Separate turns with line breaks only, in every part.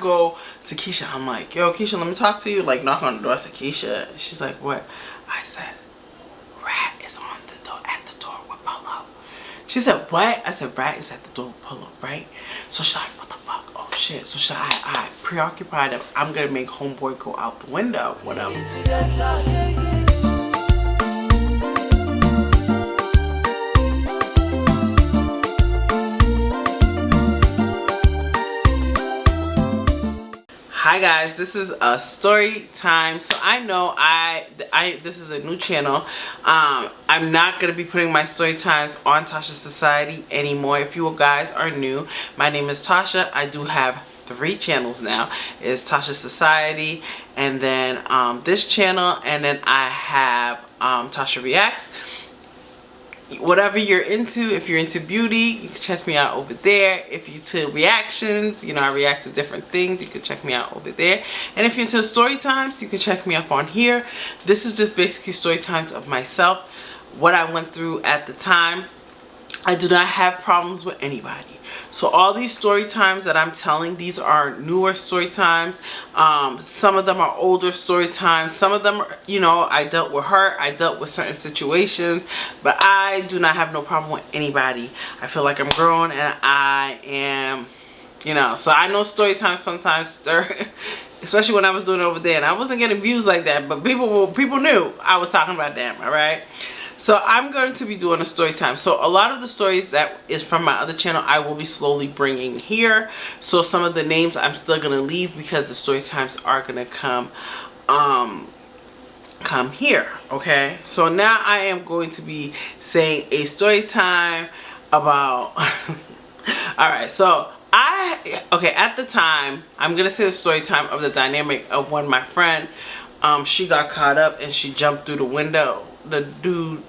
Go to Keisha. I'm like, yo, Keisha, let me talk to you. Like, knock on the door. I said, Keisha. She's like, what? I said, Rat is on the door, at the door with Polo. She said, what? I said, Rat is at the door with Polo, right? So she's like, what the fuck? Oh shit. So she's like, I preoccupied him. I'm gonna make homeboy go out the window, whatever. Hi guys, this is a story time. So I know this is a new channel. I'm not gonna be putting my story times on Tasha Society anymore. If you guys are new, my name is Tasha. I do have 3 channels now. It's Tasha Society, and then this channel, and then I have Tasha Reacts. Whatever you're into, if you're into beauty, you can check me out over there. If you're into reactions, you know, I react to different things, you can check me out over there. And if you're into story times, you can check me up on here. This is just basically story times of myself, what I went through at the time. I do not have problems with anybody. So all these story times that I'm telling, these are newer story times. Some of them are older story times. Some of them are, you know, I dealt with hurt. I dealt with certain situations. But I do not have no problem with anybody. I feel like I'm grown and I am, you know. So I know story times sometimes stir, especially when I was doing it over there. And I wasn't getting views like that. But people knew I was talking about them, all right? So I'm going to be doing a story time. So a lot of the stories that is from my other channel, I will be slowly bringing here. So some of the names I'm still going to leave because the story times are going to come here. Okay. So now I am going to be saying a story time about, all right. So at the time, I'm going to say the story time of the dynamic of when my friend, she got caught up and she jumped through the window. The dude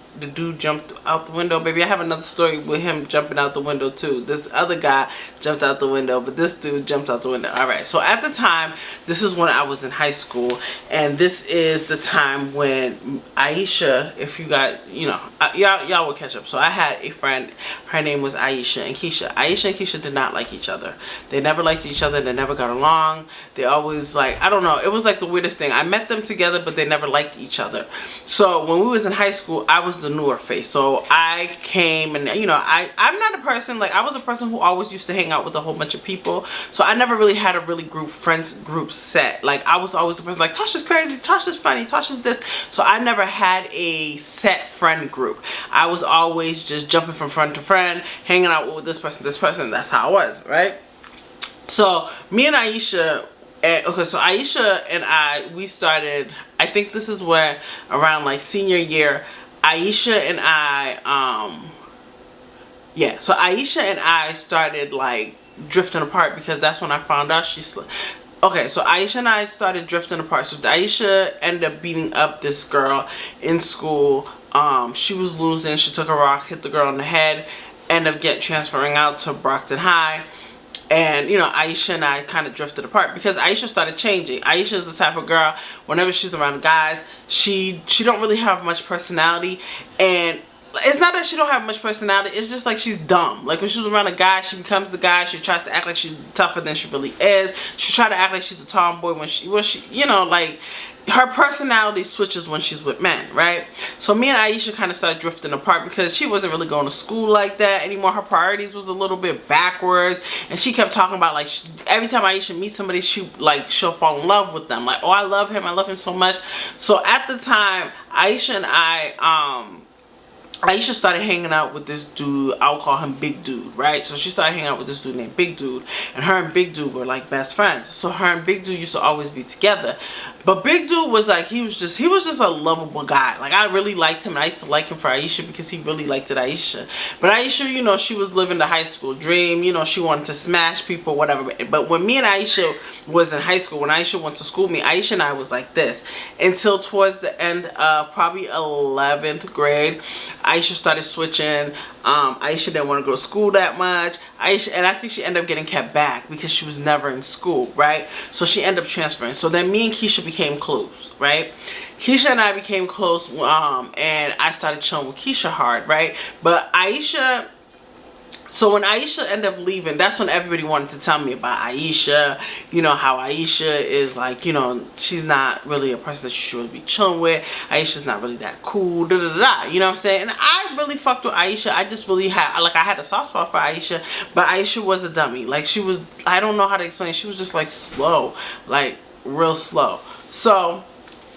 jumped out the window. Baby, I have another story with him jumping out the window too. This other guy jumped out the window, but this dude jumped out the window. Alright, so at the time, this is when I was in high school, and this is the time when Aisha, if you got, you know, y'all will catch up. So I had a friend, her name was Aisha and Keisha. Aisha and Keisha did not like each other. They never liked each other. They never got along. They always, like, I don't know, it was like the weirdest thing. I met them together, but they never liked each other. So when we was in high school, I was the newer face. So I came and, you know, I'm not a person, like, I was a person who always used to hang out with a whole bunch of people. So I never really had a really friends group set. Like, I was always the person like, Tasha's crazy, Tasha's funny, Tasha's this. So I never had a set friend group. I was always just jumping from friend to friend, hanging out with this person. That's how I was, right? So me and Aisha, okay, so Aisha and we started, I think this is where around like senior year, Aisha and so Aisha and I started like drifting apart because that's when I found out okay, so Aisha and I started drifting apart. So Aisha ended up beating up this girl in school. She was losing. She took a rock, hit the girl in the head, ended up transferring out to Brockton High. And, you know, Aisha and I kind of drifted apart because Aisha started changing. Aisha is the type of girl, whenever she's around guys, she don't really have much personality. And it's not that she don't have much personality, it's just like she's dumb. Like when she's around a guy, she becomes the guy. She tries to act like she's tougher than she really is. She tries to act like she's a tomboy when she, you know, like, her personality switches when she's with men, right? So me and Aisha kind of started drifting apart because she wasn't really going to school like that anymore. Her priorities was a little bit backwards, and she kept talking about, like, every time Aisha meets somebody, she'll fall in love with them. Like, oh, I love him so much. So at the time, Aisha and Aisha started hanging out with this dude. I'll call him Big Dude, right? So she started hanging out with this dude named Big Dude, and her and Big Dude were like best friends. So her and Big Dude used to always be together. But Big Dude was like, he was just a lovable guy. Like, I really liked him, and I used to like him for Aisha because he really liked Aisha. But Aisha, you know, she was living the high school dream. You know, she wanted to smash people, whatever. But when me and Aisha was in high school, when Aisha went to school with me, Aisha and I was like this until towards the end of probably 11th grade. Aisha started switching. Aisha didn't want to go to school that much. And I think she ended up getting kept back because she was never in school, right? So she ended up transferring. So then me and Keisha became close, right? Keisha and I became close, and I started chilling with Keisha hard, right? But Aisha So when Aisha ended up leaving, that's when everybody wanted to tell me about Aisha. You know, how Aisha is like, you know, she's not really a person that you should really be chilling with. Aisha's not really that cool, da da da. You know what I'm saying? And I really fucked with Aisha. I just really had, like, I had a soft spot for Aisha, but Aisha was a dummy. Like, she was, I don't know how to explain it. She was just like slow, like real slow. So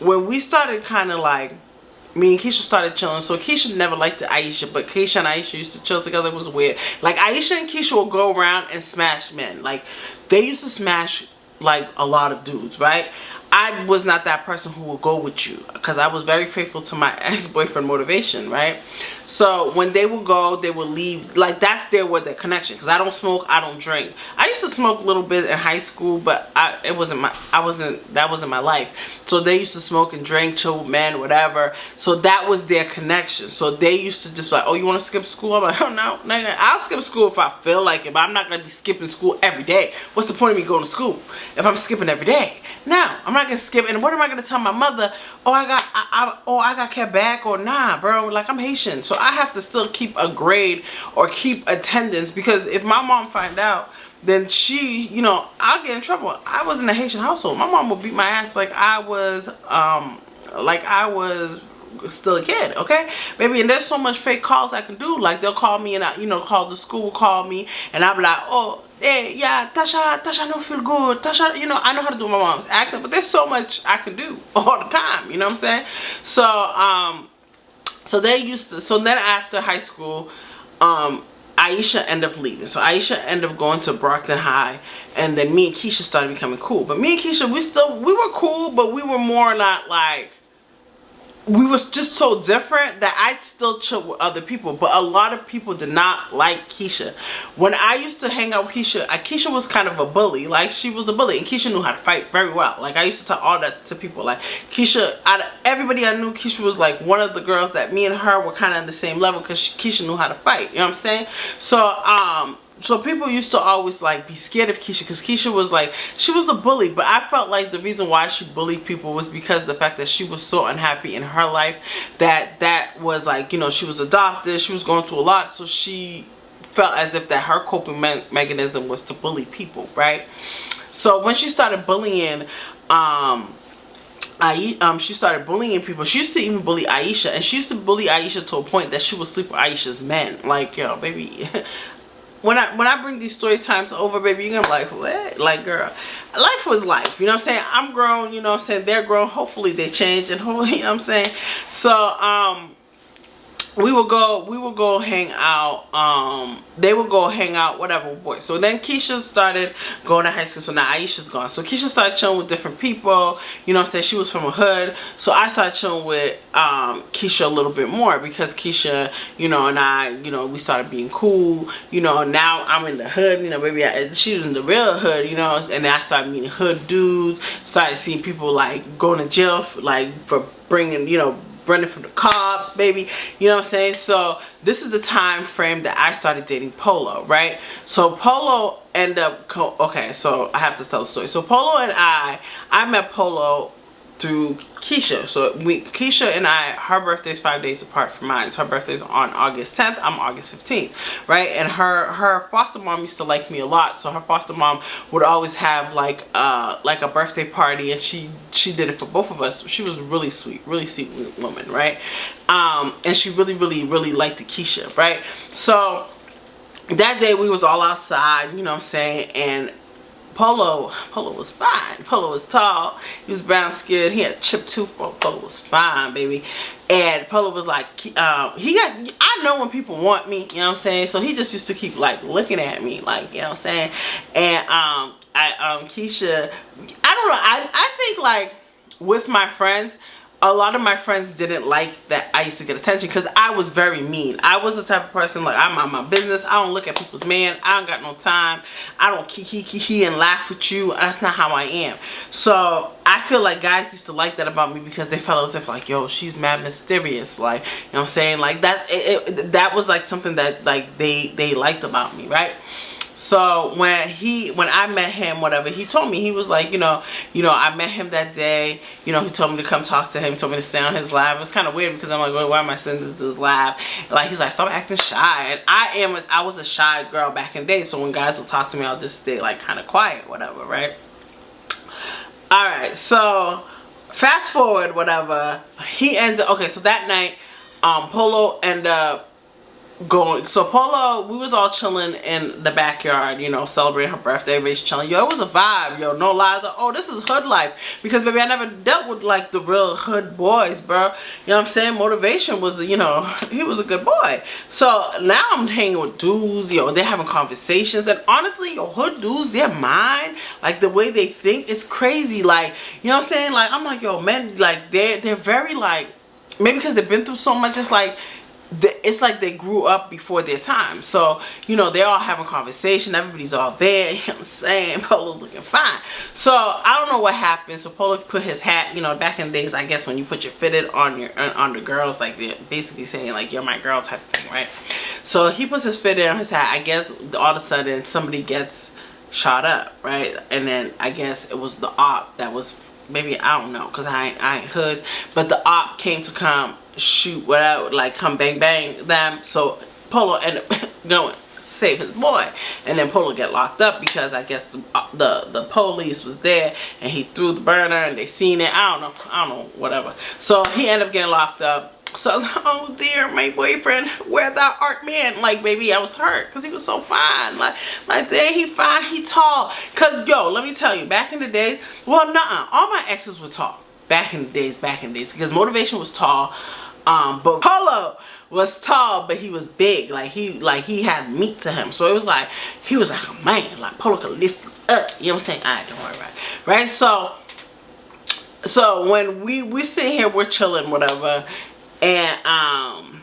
when we started kind of like, me and Keisha started chilling. So Keisha never liked Aisha, but Keisha and Aisha used to chill together. It was weird. Like, Aisha and Keisha would go around and smash men. Like, they used to smash like a lot of dudes, right? I was not that person who would go with you, because I was very faithful to my ex-boyfriend Motivation, right? So when they would go, they would leave. Like, that's their connection, because I don't smoke, I don't drink. I used to smoke a little bit in high school, but that wasn't my life. So they used to smoke and drink, chill with men, whatever. So that was their connection. So they used to just be like, oh, you want to skip school? I'm like, oh, no. I'll skip school if I feel like it, but I'm not going to be skipping school every day. What's the point of me going to school if I'm skipping every day? No, I'm not going to skip. And what am I going to tell my mother? Oh, I got kept back, or nah, bro. Like, I'm Haitian, so I have to still keep a grade or keep attendance, because if my mom find out, then she, you know, I'll get in trouble. I was in a Haitian household. My mom would beat my ass like I was still a kid, okay, baby. And there's so much fake calls I can do. Like, they'll call me, and I, you know, call the school, call me, and I'll be like, oh, hey, yeah, Tasha don't feel good. Tasha, you know, I know how to do my mom's accent, but there's so much I can do all the time. You know what I'm saying? So, so they used to. So then after high school, Aisha ended up leaving. So Aisha ended up going to Brockton High, and then me and Keisha started becoming cool. But me and Keisha, we were cool, but we were more not like, we was just so different that I still chill with other people. But a lot of people did not like Keisha. When I used to hang out with Keisha, Keisha was kind of a bully. Like, she was a bully, and Keisha knew how to fight very well. Like, I used to tell all that to people. Like, Keisha, out of everybody I knew, Keisha was like one of the girls that me and her were kind of on the same level, because Keisha knew how to fight. You know what I'm saying? So people used to always like be scared of Keisha, because Keisha was like, she was a bully. But I felt like the reason why she bullied people was because of the fact that she was so unhappy in her life, that was like, you know, she was adopted, she was going through a lot, so she felt as if that her coping mechanism was to bully people, right? So when she started bullying, she started bullying people. She used to even bully Aisha, and she used to bully Aisha to a point that she would sleep with Aisha's men. Like, yo, baby. When I bring these story times over, baby, you're gonna be like, what? Like, girl, life was life. You know what I'm saying? I'm grown, you know what I'm saying? They're grown. Hopefully they change, and hopefully, you know what I'm saying? So, we would go hang out. They would go hang out, whatever, boys. So then Keisha started going to high school. So now Aisha's gone. So Keisha started chilling with different people. You know what I'm saying? She was from a hood. So I started chilling with Keisha a little bit more, because Keisha, you know, and I, you know, we started being cool. You know, now I'm in the hood. You know, baby, she was in the real hood. You know, and then I started meeting hood dudes. Started seeing people like going to jail for bringing, you know, running from the cops, baby. You know what I'm saying? So this is the time frame that I started dating Polo, right? So Polo ended up, okay, so I have to tell the story. So Polo and I met Polo through Keisha. So Keisha and I, her birthday's 5 days apart from mine. So her birthday's on August 10th. I'm August 15th, right? And her foster mom used to like me a lot. So her foster mom would always have like a birthday party, and she did it for both of us. She was really sweet woman, right? And she really liked Keisha, right? So that day we was all outside, you know what I'm saying, and Polo was fine. Polo was tall. He was brown skinned. He had a chipped tooth. Polo was fine, baby. And Polo was like, I know when people want me, you know what I'm saying? So he just used to keep like looking at me, like, you know what I'm saying? And Keisha, I don't know. I think like with my friends, a lot of my friends didn't like that I used to get attention, because I was very mean. I was the type of person, like, I'm on my business. I don't look at people's man. I don't got no time. I don't kiki and laugh with you. That's not how I am. So I feel like guys used to like that about me, because they felt as if like, yo, she's mad mysterious. Like, you know what I'm saying? Like that, that was like something that like they liked about me, right? So when I met him, whatever, he told me, he was like, I met him that day. He told me to come talk to him. He told me to stay on his live. It was kind of weird because I'm like, well, why am I sending this dude's live? Like, he's like, stop acting shy. And I was a shy girl back in the day. So when guys would talk to me, I'll just stay like kind of quiet, whatever, right? All right. So fast forward, whatever. He ends up, okay. So that night, Polo ended up going. So Polo, we was all chilling in the backyard, celebrating her birthday. Everybody's chilling. Yo, it was a vibe. Yo, no lies. Like, oh, this is hood life. Because baby, I never dealt with like the real hood boys, bro. You know what I'm saying? Motivation was, he was a good boy. So now I'm hanging with dudes. They're having conversations. And honestly, hood dudes, their mind, like the way they think, is crazy. Like, you know what I'm saying? Like, I'm like, yo, men, like they're very like, maybe because they've been through so much. It's like they grew up before their time. So, they're all having conversation. Everybody's all there. You know what I'm saying? Polo's looking fine. So, I don't know what happened. So, Polo put his hat, back in the days, I guess, when you put your fitted on the girls, like, they're basically saying, like, you're my girl type of thing, right? So, he puts his fitted on his hat. I guess, all of a sudden, somebody gets shot up, right? And then, I guess, it was the op that was, maybe, I don't know, because I ain't hood. But the op came to come shoot whatever, like come bang bang them. So Polo ended up going save his boy, and then Polo get locked up because I guess the police was there and he threw the burner and they seen it. I don't know, whatever. So he ended up getting locked up. So I was like, oh dear, my boyfriend, where thou art man? Like, baby, I was hurt because he was so fine. Like dang, he fine, he tall. Cause yo, let me tell you, back in the days, well, nuh-uh, all my exes were tall. Back in the days, because Motivation was tall. But Polo was tall, but he was big. Like he had meat to him. So it was like, he was like a man. Like Polo could lift you up. You know what I'm saying? Alright, don't worry about it. Right? So when we sit here, we're chilling, whatever. And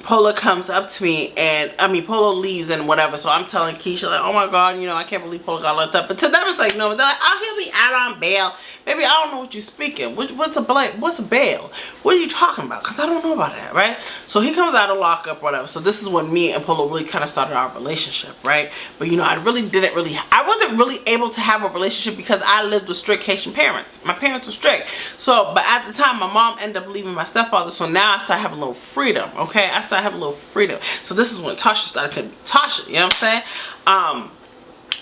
Polo comes up to me, and Polo leaves and whatever. So I'm telling Keisha, like, oh my God, I can't believe Polo got locked up. But to them it's like, no, they're like, oh, he'll be out on bail. Baby, I don't know what you're speaking. What's a bail? What are you talking about? Because I don't know about that, right? So he comes out of lockup, whatever. So this is when me and Polo really kind of started our relationship, right? But I wasn't really able to have a relationship because I lived with strict Haitian parents. My parents were strict. So, but at the time, my mom ended up leaving my stepfather. So now I started having a little freedom, okay? I started having a little freedom. So this is when Tasha started to be Tasha, you know what I'm saying?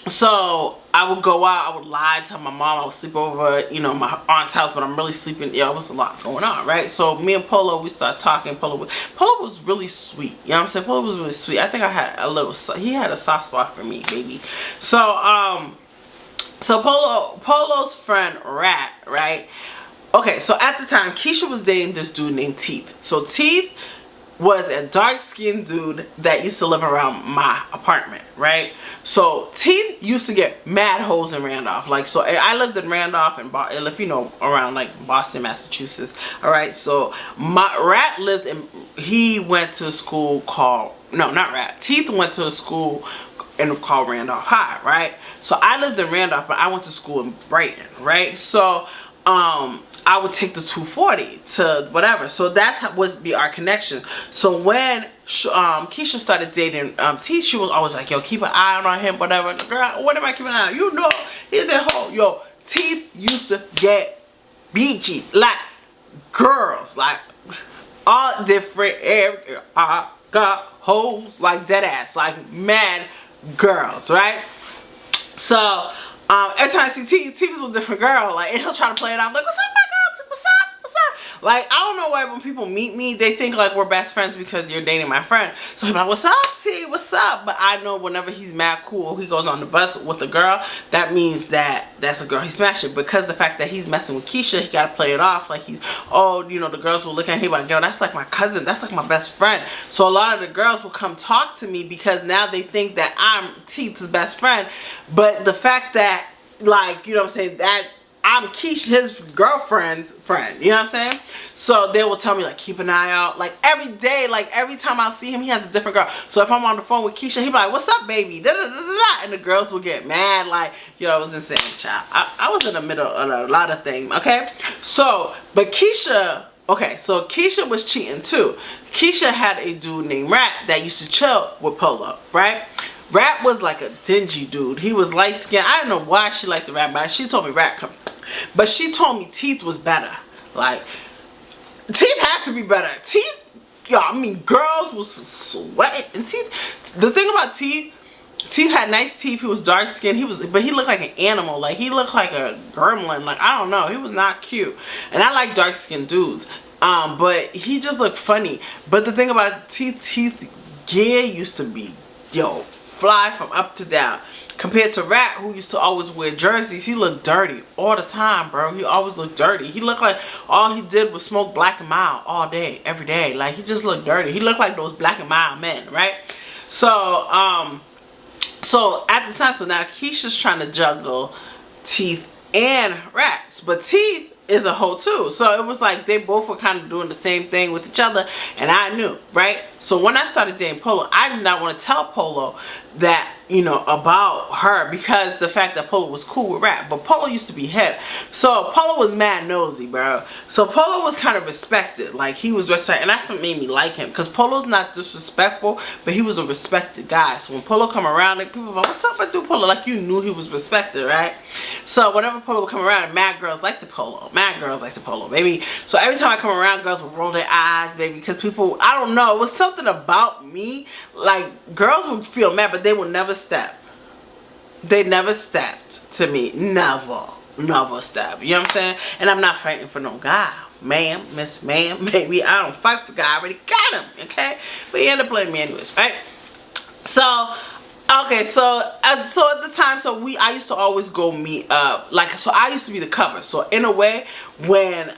So I would go out, I would lie, tell my mom I would sleep over, my aunt's house, but I'm really sleeping. Yeah, it was a lot going on, right? So me and Polo, we started talking. Polo was really sweet. You know what I'm saying? Polo was really sweet. I think he had a soft spot for me, baby. So, Polo's friend, Rat, right? Okay, so at the time, Keisha was dating this dude named Teeth. So Teeth was a dark-skinned dude that used to live around my apartment, right? So Teeth used to get mad hoes in Randolph. Like, so I lived in Randolph and if around like Boston, Massachusetts. All right, so my Rat he went to a school called, no, not Rat. Teeth went to a school called Randolph High, right? So I lived in Randolph, but I went to school in Brighton, right? So I would take the 240 to whatever. So that's would be our connection. So when Keisha started dating Teeth, she was always like, yo, keep an eye on him, whatever. Girl, what am I keeping an eye on? He's at home. Yo, Teeth used to get beachy. Like, girls. Like, all different area. I got hoes. Like, dead ass. Like, mad girls, right? So, every time I see Teeth is with a different girl. Like, and he'll try to play it off. Like, what's up, my girl? What's up? What's up? Like, I don't know why when people meet me, they think like we're best friends because you're dating my friend. So he's like, what's up, T? What's up? But I know whenever he's mad cool, he goes on the bus with a girl, that means that that's a girl he's smashing. Because the fact that he's messing with Keisha, he gotta play it off like he's, the girls will look at him like, yo, that's like my cousin, that's like my best friend. So a lot of the girls will come talk to me because now they think that I'm Teeth's best friend. But the fact that, like, you know what I'm saying, that I'm Keisha, his girlfriend's friend, you know what I'm saying? So they will tell me, like, keep an eye out. Like, every day, like, every time I see him, he has a different girl. So if I'm on the phone with Keisha, he'll be like, what's up, baby? Da, da, da, da, da. And the girls will get mad, like, it was insane, child. I was in the middle of a lot of things, okay? So, but Keisha, okay, so Keisha was cheating, too. Keisha had a dude named Rat that used to chill with Polo, right? Rat was like a dingy dude. He was light skinned. I didn't know why she liked the Rat, but she told me Rat come. But she told me Teeth was better. Like, Teeth had to be better. Teeth, yo, I mean, girls was sweating. And Teeth, the thing about Teeth had nice teeth. He was dark skinned. But he looked like an animal. Like, he looked like a gremlin. Like, I don't know. He was not cute. And I like dark skinned dudes. But he just looked funny. But the thing about Teeth gear used to be, yo, fly from up to down. Compared to Rat, who used to always wear jerseys, he looked dirty all the time, bro. He always looked dirty. He looked like all he did was smoke Black and Mild all day, every day. Like, he just looked dirty. He looked like those Black and Mild men, right? So, so at the time, so now Keisha's trying to juggle Teeth and Rats, but Teeth is a hoe too. So it was like they both were kind of doing the same thing with each other, and I knew, right? So when I started dating Polo, I did not want to tell Polo that, you know, about her, because the fact that Polo was cool with Rat, but Polo used to be hip. So Polo was mad nosy, bro. So Polo was kind of respected. Like, he was respected, and that's what made me like him, because Polo's not disrespectful, but he was a respected guy. So when Polo come around, like, people were like, what's up with you, Polo? Like, you knew he was respected, right? So whenever Polo would come around, mad girls liked the Polo. Mad girls liked the Polo, baby. So every time I come around, girls would roll their eyes, baby, because people, I don't know, it was something about me. Like, girls would feel mad, but they would never step. They never stepped to me. Never stepped. You know what I'm saying? And I'm not fighting for no guy. Ma'am, miss, ma'am, baby. I don't fight for guy. I already got him, okay? But he ended up playing me anyways, right? So, okay, so at the time, so I used to always go meet up. Like, so I used to be the cover. So in a way, when,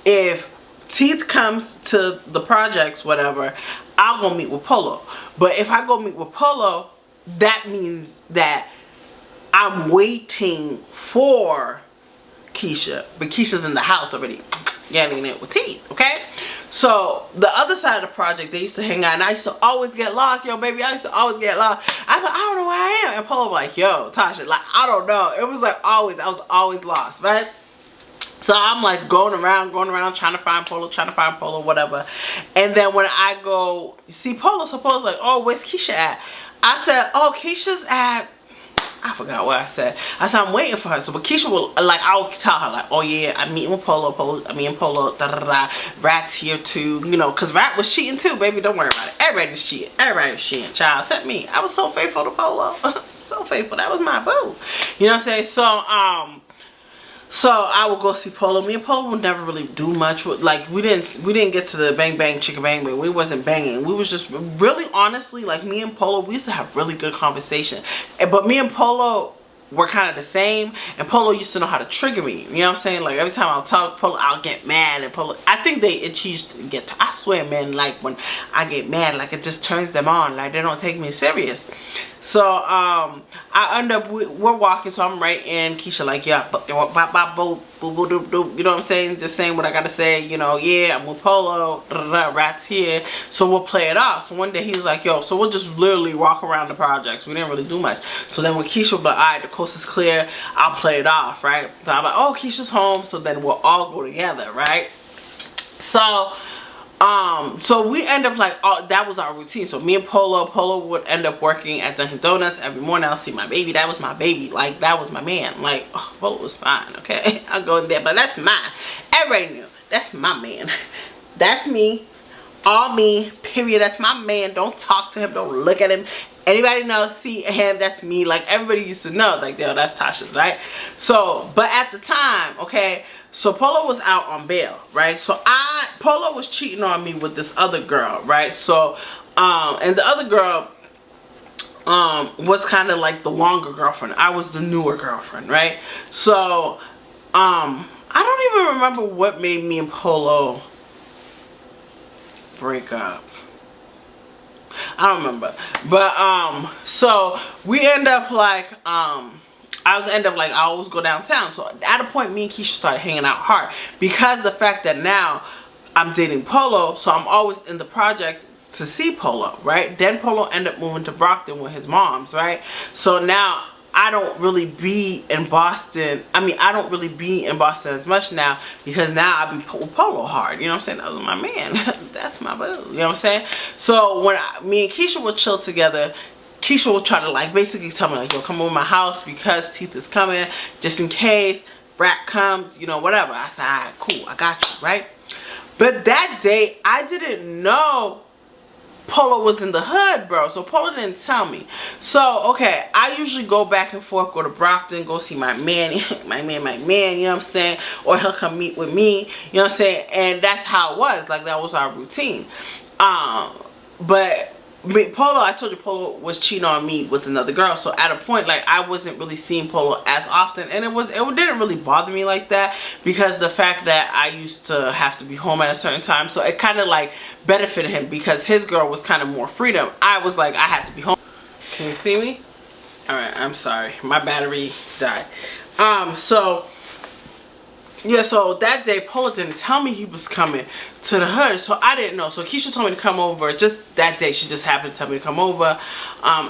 if Teeth comes to the projects, whatever, I'll go meet with Polo. But if I go meet with Polo, that means that I'm waiting for Keisha, but Keisha's in the house already getting it with Teeth, okay? So the other side of the project, they used to hang out, and I used to always get lost. Yo, baby, I used to always get lost. I'm like, I don't know where I am. And Polo was like, yo, Tasha, like, I don't know. It was like always, I was always lost, right? So I'm like going around, trying to find Polo, whatever. And then when I go see Polo, so Polo's like, oh, where's Keisha at? I said, oh, Keisha's at, I forgot what I said. I said, I'm waiting for her. So, but Keisha will, like, I'll tell her, like, oh, yeah, I'm meeting with Polo, Polo, da-da-da, Rat's here, too, you know, because Rat was cheating, too, baby, don't worry about it. Everybody was cheating, child, except me. I was so faithful to Polo. So faithful. That was my boo. You know what I'm saying? So I would go see Polo. Me and Polo would never really do much. Like, we didn't get to the bang bang chicka bang bang. We wasn't banging. We was just really, honestly, like, me and Polo, we used to have really good conversation. But me and Polo were kind of the same, and Polo used to know how to trigger me. You know what I'm saying? Like, every time I'll talk Polo, I'll get mad, and Polo, I think they get. I swear, man, like, when I get mad, like, it just turns them on. Like, they don't take me serious. So I end up, we're walking, so I'm right in. Keisha like, yeah, you know what I'm saying? Just saying what I gotta say, you know, yeah, I'm with Polo, Rat's here, so we'll play it off. So one day he was like, yo, so we'll just literally walk around the projects. We didn't really do much. So then when Keisha was like, alright, the coast is clear, I'll play it off, right? So I'm like, oh, Keisha's home, so then we'll all go together, right? So we end up like, oh, that was our routine. So me and Polo would end up working at Dunkin' Donuts every morning. I'll see my baby. That was my baby. Like, that was my man. Like, oh, Polo was fine, okay? I'll go in there, but that's mine. Everybody knew. That's my man. That's me. All me, period. That's my man. Don't talk to him. Don't look at him. Anybody knows, see him, that's me. Like, everybody used to know, like, yo, that's Tasha's, right? So, but at the time, okay, so Polo was out on bail, right? So Polo was cheating on me with this other girl, right? So, and the other girl, was kind of like the longer girlfriend. I was the newer girlfriend, right? So, I don't even remember what made me and Polo break up. I don't remember. But, so we end up like, I always go downtown. So at a point, me and Keisha started hanging out hard because the fact that now I'm dating Polo, so I'm always in the projects to see Polo, right? Then Polo ended up moving to Brockton with his moms, right? So now I don't really be in Boston. I mean, I don't really be in Boston as much now because now I be with Polo hard. You know what I'm saying? That was my man. That's my boo. You know what I'm saying? So when me and Keisha would chill together, Keisha will try to like basically tell me like, yo, come over to my house because Teeth is coming, just in case Rat comes, you know, whatever. I said, alright, cool, I got you, right? But that day, I didn't know Polo was in the hood, bro. So Polo didn't tell me. So, okay, I usually go back and forth, go to Brockton, go see my man, my man, you know what I'm saying? Or he'll come meet with me, you know what I'm saying? And that's how it was. Like, that was our routine. But Polo, I told you Polo was cheating on me with another girl. So at a point, like, I wasn't really seeing Polo as often, and it didn't really bother me like that because the fact that I used to have to be home at a certain time. So it kind of like benefited him because his girl was kind of more freedom. I was like, I had to be home. Can you see me? All right, I'm sorry, my battery died. Yeah, so that day, Polo didn't tell me he was coming to the hood, so I didn't know. So Keisha told me to come over. Just that day, she just happened to tell me to come over.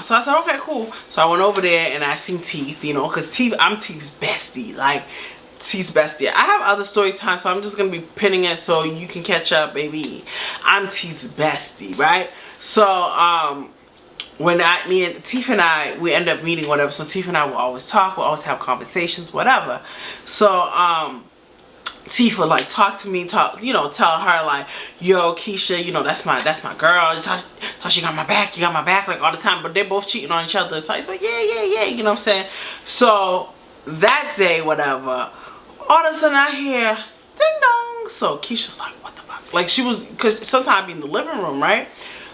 So I said, okay, cool. So I went over there and I seen Teeth, you know, because I'm Teeth's bestie. Like, Teeth's bestie. I have other story time, so I'm just going to be pinning it so you can catch up, baby. I'm Teeth's bestie, right? So, when me and Teeth and I, we end up meeting, whatever. So Teeth and I will always talk, we'll always have conversations, whatever. So, Teeth would like talk to me, you know, tell her like, yo, Keisha, you know, that's my girl. Tasha, you got my back, like all the time. But they're both cheating on each other. So he's like, yeah, you know what I'm saying? So that day, whatever, all of a sudden I hear ding dong. So Keisha's like, what the fuck? Like she was, cause sometimes I be in the living room, right?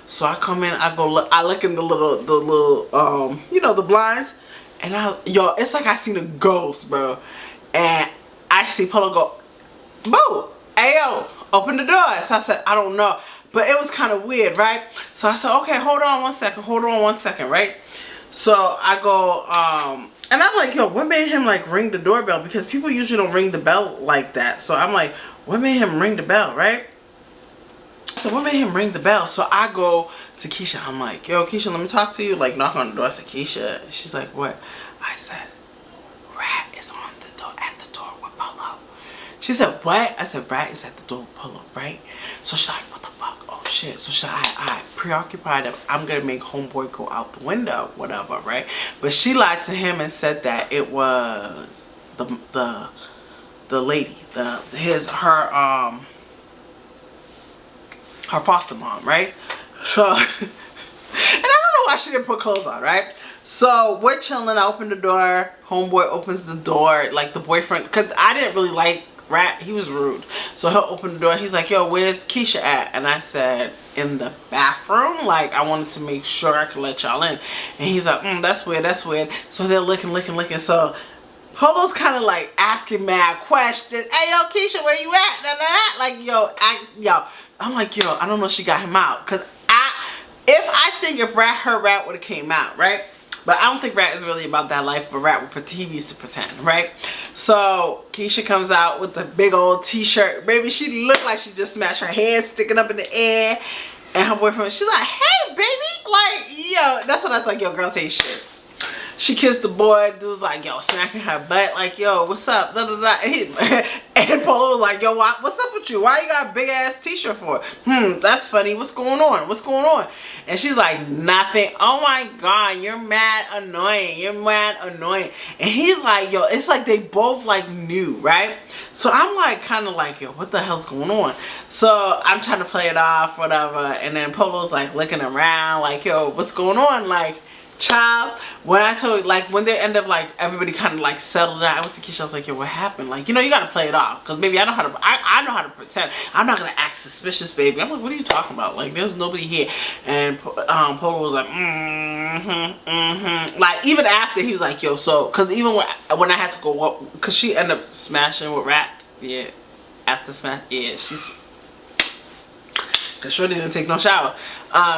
So I come in, I go look, I look in the little, you know, the blinds, and yo, it's like I seen a ghost, bro, and I see Polo go, boo, ayo, open the door. So I said, I don't know. But it was kind of weird, right? So I said, okay, hold on one second, right? So I go, and I'm like, yo, what made him like ring the doorbell? Because people usually don't ring the bell like that. So I'm like, what made him ring the bell, right? So what made him ring the bell? So I go to Keisha. I'm like, yo, Keisha, let me talk to you. Like, knock on the door. I said, Keisha. She's like, what? I said, Rat is on the door, at the door with Polo. She said, what? I said, Rat is at the door with Polo, right? So she's like, what the fuck? Oh shit. So I preoccupied him. I'm gonna make homeboy go out the window, whatever, right? But she lied to him and said that it was the lady, her foster mom, right? So, and I don't know why she didn't put clothes on, right? So we're chilling. I open the door. Homeboy opens the door, like the boyfriend, because I didn't really like Rat. He was rude. So he'll open the door. He's like, yo, where's Keisha at? And I said, in the bathroom. Like, I wanted to make sure I could let y'all in. And he's like, that's weird, that's weird. So they're looking. So Polo's kind of like asking mad questions. Hey, yo, Keisha, where you at? Da, da, da. Like, yo, I'm like, yo, I don't know if she got him out. Because if Rat would have came out, right? But I don't think Rat is really about that life, but he used to pretend, right? So Keisha comes out with the big old t-shirt. Baby, she looked like she just smashed her hands sticking up in the air. And her boyfriend, she's like, hey, baby. Like, yo, that's when I was like, yo, girl, say shit. She kissed the boy. Dude's like, yo, smacking her butt. Like, yo, what's up? Da, da, da. And Polo was like, yo, what's up with you? Why you got a big ass t-shirt for? That's funny. What's going on? What's going on? And she's like, nothing. Oh my God, you're mad annoying. You're mad annoying. And he's like, yo, it's like they both like knew, right? So I'm like, kind of like, yo, what the hell's going on? So I'm trying to play it off, whatever. And then Polo's like looking around, like, yo, what's going on? Like, child, when I told, like, when they end up, like, everybody kind of, like, settled down, I went to Keisha, I was like, yo, what happened? Like, you know, you gotta play it off, because, baby, I know how to pretend. I'm not gonna act suspicious, baby. I'm like, what are you talking about? Like, there's nobody here. And, Polo was like, like, even after, he was like, yo, so, because even when I had to go up, because she ended up smashing with Rat, yeah, after smash, yeah, she's, because Shorty didn't take no shower.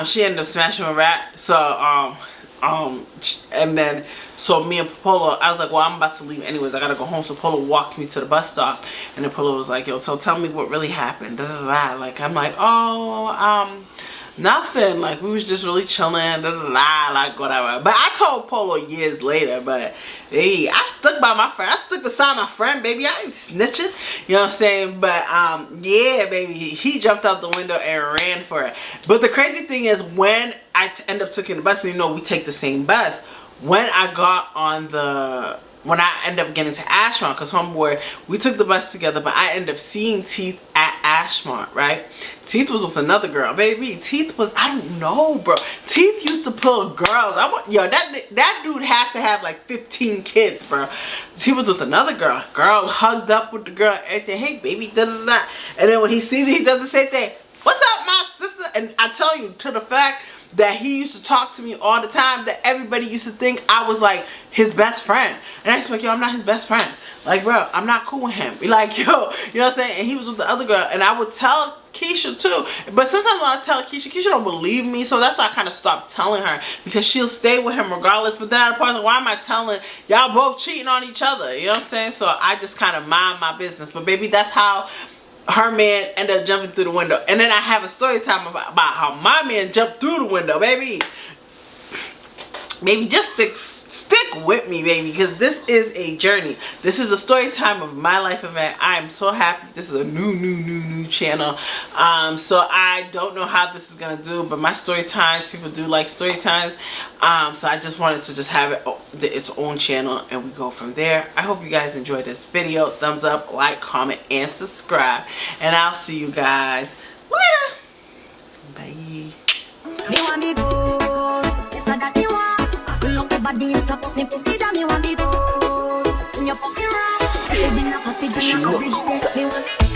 She ended up smashing with Rat, so, and then so me and Polo, I was like, well, I'm about to leave anyways, I gotta go home. So Polo walked me to the bus stop, and then Polo was like, yo, so tell me what really happened, da, da, da. Like, I'm like, oh, Nothing. Like, we was just really chilling, like whatever. But I told Polo years later, but hey, I stuck by my friend. I stuck beside my friend, baby. I ain't snitching. You know what I'm saying? But yeah, baby, he jumped out the window and ran for it. But the crazy thing is, when I end up taking the bus, you know, we take the same bus. When I got on the when I ended up getting to Ashmont, because homeboy, we took the bus together, but I ended up seeing Teeth at Ashmont, right? Teeth was with another girl, baby. Teeth was, I don't know, bro. Teeth used to pull girls. Yo, that dude has to have like 15 kids, bro. He was with another girl. Girl hugged up with the girl, everything. Hey, baby, da-da-da. And then when he sees me, he does the same thing. What's up, my sister? And I tell you, to the fact that he used to talk to me all the time, that everybody used to think I was like his best friend. And I was like, yo, I'm not his best friend. Like, bro, I'm not cool with him. Like, yo, you know what I'm saying? And he was with the other girl. And I would tell Keisha too. But sometimes when I tell Keisha, Keisha don't believe me. So that's why I kind of stopped telling her. Because she'll stay with him regardless. But then at a point, like, why am I telling y'all both cheating on each other? You know what I'm saying? So I just kind of mind my business. But baby, that's how her man ended up jumping through the window. And then I have a story time about how my man jumped through the window, baby. Maybe just stick with me, baby, because this is a journey. This is a story time of my life event. I am so happy. This is a new channel. So I don't know how this is gonna do, but my story times, people do like story times. So I just wanted to just have it its own channel, and we go from there. I hope you guys enjoyed this video. Thumbs up, like, comment, and subscribe. And I'll see you guys later. Bye. Body is up, me pussy down, me want it all. In your pocket, in a passage, in a bridge, me want it.